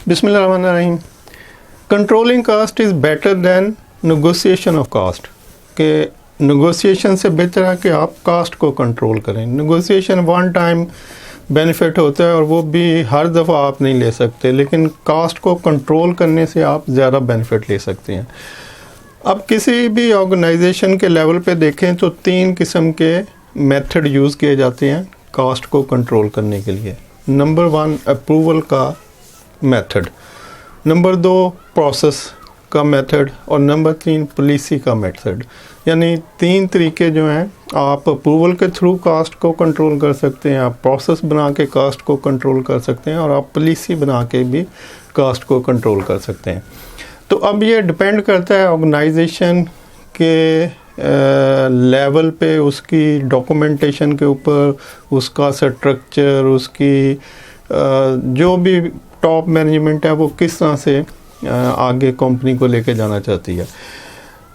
بسم اللہ الرحمن الرحیم. Controlling cost is better than negotiation of cost. کہ نیگوسیشن سے بہتر ہے کہ آپ کاسٹ کو کنٹرول کریں. نیگوسیشن ون ٹائم بینیفٹ ہوتا ہے اور وہ بھی ہر دفعہ آپ نہیں لے سکتے, لیکن کاسٹ کو کنٹرول کرنے سے آپ زیادہ بینیفٹ لے سکتے ہیں. اب کسی بھی آرگنائزیشن کے لیول پہ دیکھیں تو 3 قسم کے میتھڈ یوز کیے جاتے ہیں کاسٹ کو کنٹرول کرنے کے لیے. نمبر 1 اپروول کا میتھڈ, نمبر 2 پروسیس کا میتھڈ, اور نمبر 3 پالیسی کا میتھڈ. یعنی 3 طریقے جو ہیں, آپ اپروول کے تھرو کاسٹ کو کنٹرول کر سکتے ہیں, آپ پروسیس بنا کے کاسٹ کو کنٹرول کر سکتے ہیں, اور آپ پالیسی بنا کے بھی کاسٹ کو کنٹرول کر سکتے ہیں. تو اب یہ ڈپینڈ کرتا ہے آرگنائزیشن کے لیول پہ, اس کی ڈاکومنٹیشن کے اوپر, اس کا سٹرکچر, اس کی جو بھی ٹاپ مینجمنٹ ہے وہ کس طرح سے آگے کمپنی کو لے کے جانا چاہتی ہے.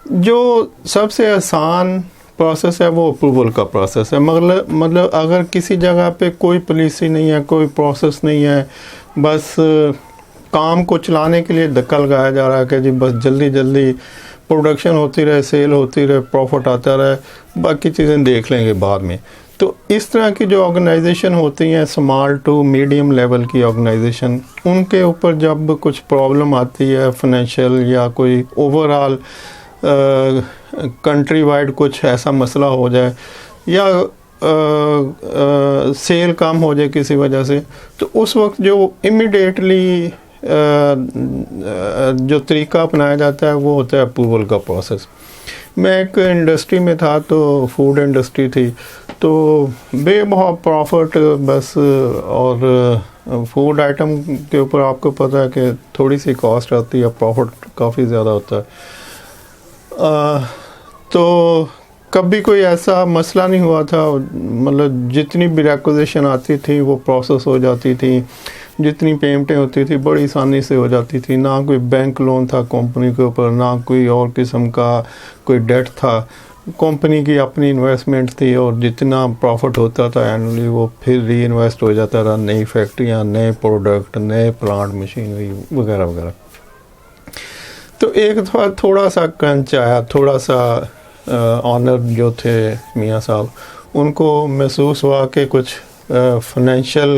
جو سب سے آسان پروسیس ہے وہ اپروول کا پروسیس ہے. مطلب اگر کسی جگہ پہ کوئی پالیسی نہیں ہے, کوئی پروسیس نہیں ہے, بس کام کو چلانے کے لیے دھکا لگایا جا رہا ہے کہ جی بس جلدی جلدی پروڈکشن ہوتی رہے, سیل ہوتی رہے, پروفٹ آتا رہے, باقی چیزیں دیکھ لیں گے بعد میں. تو اس طرح کی جو آرگنائزیشن ہوتی ہیں, اسمال ٹو میڈیم لیول کی آرگنائزیشن, ان کے اوپر جب کچھ پرابلم آتی ہے فائنینشیل یا کوئی اوور آل کنٹری وائڈ کچھ ایسا مسئلہ ہو جائے, یا سیل کم ہو جائے کسی وجہ سے, تو اس وقت جو امیڈیٹلی جو طریقہ اپنایا جاتا ہے وہ ہوتا ہے اپروول کا پروسیس. میں ایک انڈسٹری میں تھا, تو فوڈ انڈسٹری تھی, تو بے بہت پروفٹ بس, اور فوڈ آئٹم کے اوپر آپ کو پتہ ہے کہ تھوڑی سی کاسٹ آتی ہے, پروفٹ کافی زیادہ ہوتا ہے. تو کبھی کوئی ایسا مسئلہ نہیں ہوا تھا, مطلب جتنی بھی ریکوزیشن آتی تھی وہ پروسیس ہو جاتی تھی, جتنی پیمنٹیں ہوتی تھی بڑی آسانی سے ہو جاتی تھی. نہ کوئی بینک لون تھا کمپنی کے اوپر, نہ کوئی اور قسم کا کوئی ڈیٹ تھا. کمپنی کی اپنی انویسٹمنٹ تھی, اور جتنا پروفٹ ہوتا تھا اینولی وہ پھر ری انویسٹ ہو جاتا تھا, نئی فیکٹریاں, نئے پروڈکٹ, نئے پلانٹ, مشینری وغیرہ وغیرہ. تو ایک دفعہ تھوڑا سا کرنچ آیا, تھوڑا سا آنر جو تھے میاں صاحب, ان کو محسوس ہوا کہ کچھ فائنینشیل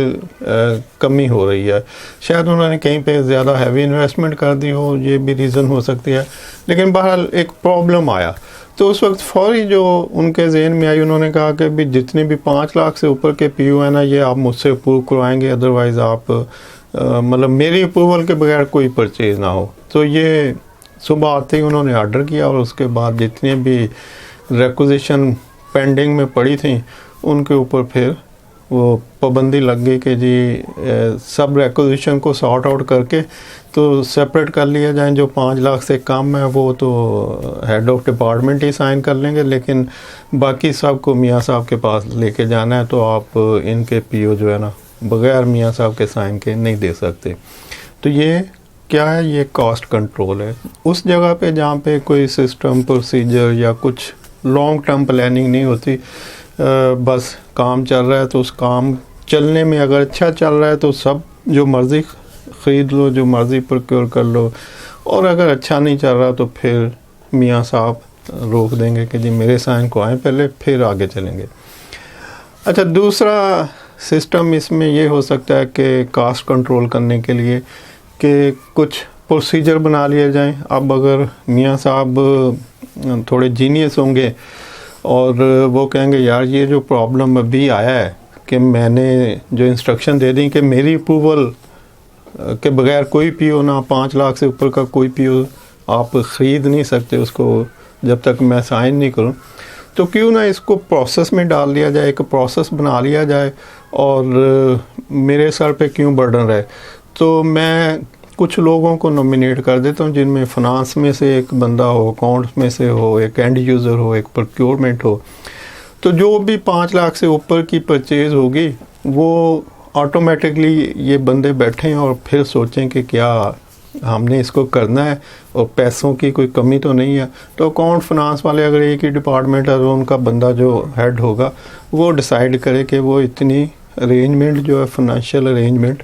کمی ہو رہی ہے. شاید انہوں نے کہیں پہ زیادہ ہیوی انویسٹمنٹ کر دی ہو, یہ بھی ریزن ہو سکتی ہے, لیکن بہرحال ایک پرابلم آیا. تو اس وقت فوری جو ان کے ذہن میں آئی, انہوں نے کہا کہ بھی جتنے بھی 5 لاکھ سے اوپر کے پی او ہیں نا, یہ آپ مجھ سے اپروو کروائیں گے, ادروائز آپ مطلب میری اپروول کے بغیر کوئی پرچیز نہ ہو. تو یہ صبح آتے ہی انہوں نے آرڈر کیا, اور اس کے بعد جتنے بھی ریکوزیشن پینڈنگ میں پڑی تھیں ان کے اوپر پھر وہ پابندی لگ گئی کہ جی سب ریکوزیشن کو سارٹ آؤٹ کر کے تو سپریٹ کر لیا جائیں. جو 5 لاکھ سے کم ہے وہ تو ہیڈ آف ڈپارٹمنٹ ہی سائن کر لیں گے, لیکن باقی سب کو میاں صاحب کے پاس لے کے جانا ہے, تو آپ ان کے پی او جو ہے نا بغیر میاں صاحب کے سائن کے نہیں دے سکتے. تو یہ کیا ہے, یہ کاسٹ کنٹرول ہے. اس جگہ پہ جہاں پہ کوئی سسٹم پروسیجر یا کچھ لانگ ٹرم پلاننگ نہیں ہوتی, بس کام چل رہا ہے, تو اس کام چلنے میں اگر اچھا چل رہا ہے تو سب جو مرضی خرید لو, جو مرضی پروکیور کر لو, اور اگر اچھا نہیں چل رہا تو پھر میاں صاحب روک دیں گے کہ جی میرے سائن کو آئیں پہلے, پھر آگے چلیں گے. اچھا, دوسرا سسٹم اس میں یہ ہو سکتا ہے کہ کاسٹ کنٹرول کرنے کے لیے کہ کچھ پروسیجر بنا لیے جائیں. اب اگر میاں صاحب تھوڑے جینیس ہوں گے اور وہ کہیں گے یار یہ جو پرابلم ابھی آیا ہے کہ میں نے جو انسٹرکشن دے دیں کہ میری اپروول کے بغیر کوئی پی او نہ, 5 لاکھ سے اوپر کا کوئی پی او آپ خرید نہیں سکتے اس کو جب تک میں سائن نہیں کروں, تو کیوں نہ اس کو پروسیس میں ڈال دیا جائے, ایک پروسیس بنا لیا جائے, اور میرے سر پہ کیوں برڈن رہے. تو میں کچھ لوگوں کو نومینیٹ کر دیتا ہوں جن میں فنانس میں سے ایک بندہ ہو, اکاؤنٹس میں سے ہو, ایک اینڈ یوزر ہو, ایک پروکیورمنٹ ہو. تو جو بھی 5 لاکھ سے اوپر کی پرچیز ہوگی وہ آٹومیٹکلی یہ بندے بیٹھیں اور پھر سوچیں کہ کیا ہم نے اس کو کرنا ہے, اور پیسوں کی کوئی کمی تو نہیں ہے. تو اکاؤنٹ فنانس والے اگر ایک ہی ڈپارٹمنٹ ہے تو ان کا بندہ جو ہیڈ ہوگا وہ ڈیسائیڈ کرے کہ وہ اتنی ارینجمنٹ جو ہے فائنینشیل ارینجمنٹ